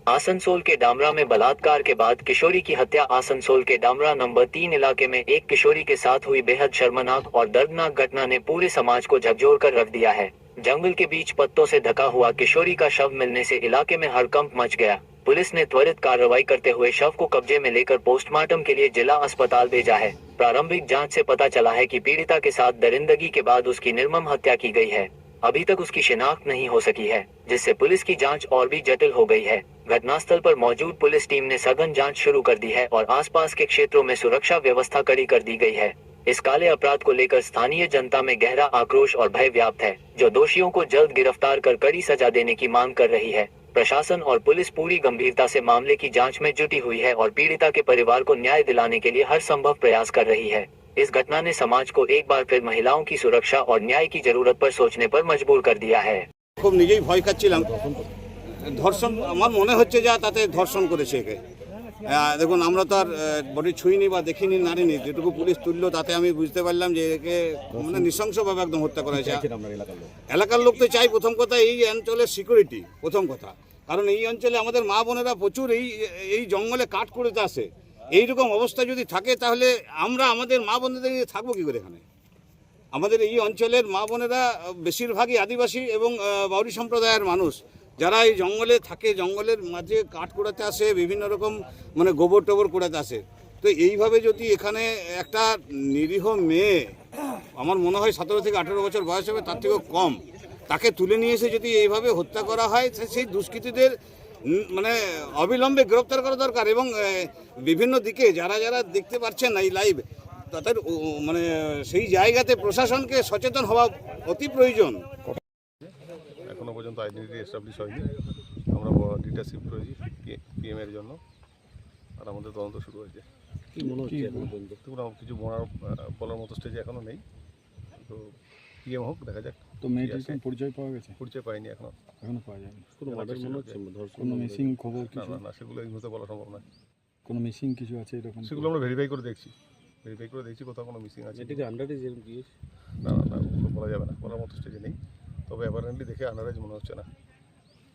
आसनसोल के डामरा में बलात्कार के बाद किशोरी की हत्या। आसनसोल के डामरा नंबर 3 इलाके में एक किशोरी के साथ हुई बेहद शर्मनाक और दर्दनाक घटना ने पूरे समाज को झकझोर कर रख दिया है। जंगल के बीच पत्तों से ढका हुआ किशोरी का शव मिलने से इलाके में हड़कंप मच गया। पुलिस ने त्वरित कार्रवाई करते हुए शव को कब्जे में लेकर पोस्टमार्टम के लिए जिला अस्पताल भेजा है। प्रारंभिक जांच से पता चला है कि पीड़िता के साथ दरिंदगी के बाद उसकी निर्मम हत्या की गई है। अभी तक उसकी शिनाख्त नहीं हो सकी है, जिससे पुलिस की जांच और भी जटिल हो गई है। घटनास्थल पर मौजूद पुलिस टीम ने सघन जांच शुरू कर दी है और आसपास के क्षेत्रों में सुरक्षा व्यवस्था कड़ी कर दी गई है। इस काले अपराध को लेकर स्थानीय जनता में गहरा आक्रोश और भय व्याप्त है, जो दोषियों को जल्द गिरफ्तार कर कड़ी सजा देने की मांग कर रही है। प्रशासन और पुलिस पूरी गंभीरता से मामले की जांच में जुटी हुई है और पीड़िता के परिवार को न्याय दिलाने के लिए हर संभव प्रयास कर रही है। इस घटना ने समाज को एक बार फिर महिलाओं की सुरक्षा और न्याय की जरूरत पर सोचने पर मजबूर कर दिया है। खूब निजेই ভয় খাচ্ছিলাম। ধর্ষণ আমার মনে হচ্ছে যা তাতে ধর্ষণ করেছে একে। দেখুন আমরা তো আর বডি ছুঁইনি বা দেখিনি নারিনি, যেটুকু পুলিশ তুললো তাতে আমি বুঝতে পারলাম যে একে মানে নৃশংসভাবে একদম হত্যা করা হয়েছে। এলাকার লোক তো চাই প্রথম কথা এই অঞ্চলের সিকিউরিটি, প্রথম কথা, কারণ এই অঞ্চলে আমাদের মা বোনেরা প্রচুর এই জঙ্গলে কাঠ করতে আসে। এইরকম অবস্থা যদি থাকে তাহলে আমরা আমাদের মা বোনেদের নিয়ে থাকবো কী করে? এখানে আমাদের এই অঞ্চলের মা বোনেরা বেশিরভাগই আদিবাসী এবং বাউরি সম্প্রদায়ের মানুষ, যারা এই জঙ্গলে থাকে, জঙ্গলের মাঝে কাঠ কুড়াতে আসে, বিভিন্ন রকম মানে গোবর টোবর কুড়াতে আসে। তো এইভাবে যদি এখানে একটা নিরীহ মেয়ে, আমার মনে হয় 17 থেকে 18 বছর বয়স হবে, তার থেকেও কম, তাকে তুলে নিয়ে এসে যদি এইভাবে হত্যা করা হয়, সেই দুষ্কৃতীদের মানে অবিলম্বে গ্রেপ্তার করা দরকার। এবং বিভিন্ন দিকে যারা যারা দেখতে পাচ্ছেন এই লাইভ, তাদের মানে সেই জায়গাতে প্রশাসনকে সচেতন হওয়া অতি প্রয়োজন। এখনো পর্যন্ত আইডেন্টিটি এস্টাবলিশ হয়নি। আমরা ডিটা শিফট করেছি পিএম এর জন্য, আর আমাদের তদন্ত শুরু হয়েছে। কি মনে হচ্ছে এখন পর্যন্ত? দেখুন কিছু বলার মতো স্টেজে এখনো নেই, তো পিএম হোক, দেখা যাক। তো মেয়েটির কোনো পরিচয় পাওয়া গেছে? পরিচয় পাইনি এখনো পাওয়া যায়নি। কোনো মার্ডার মনে হচ্ছে, কোনো মিসিং খবর না কিছু? না, সেগুলো এই মুহূর্তে বলা সম্ভব নয়। কোনো মিসিং কিছু আছে এরকম? সেগুলো আমরা ভেরিফাই করে দেখছি, কোথাও কোনো মিসিং আছে। এটিকে আন্ডারে যে না না না, ওগুলো বলা যাবে না, বলার মতো স্টেজে নেই। তবে অ্যাপারেন্টলি দেখে আন্ডারেজ মনে হচ্ছে না।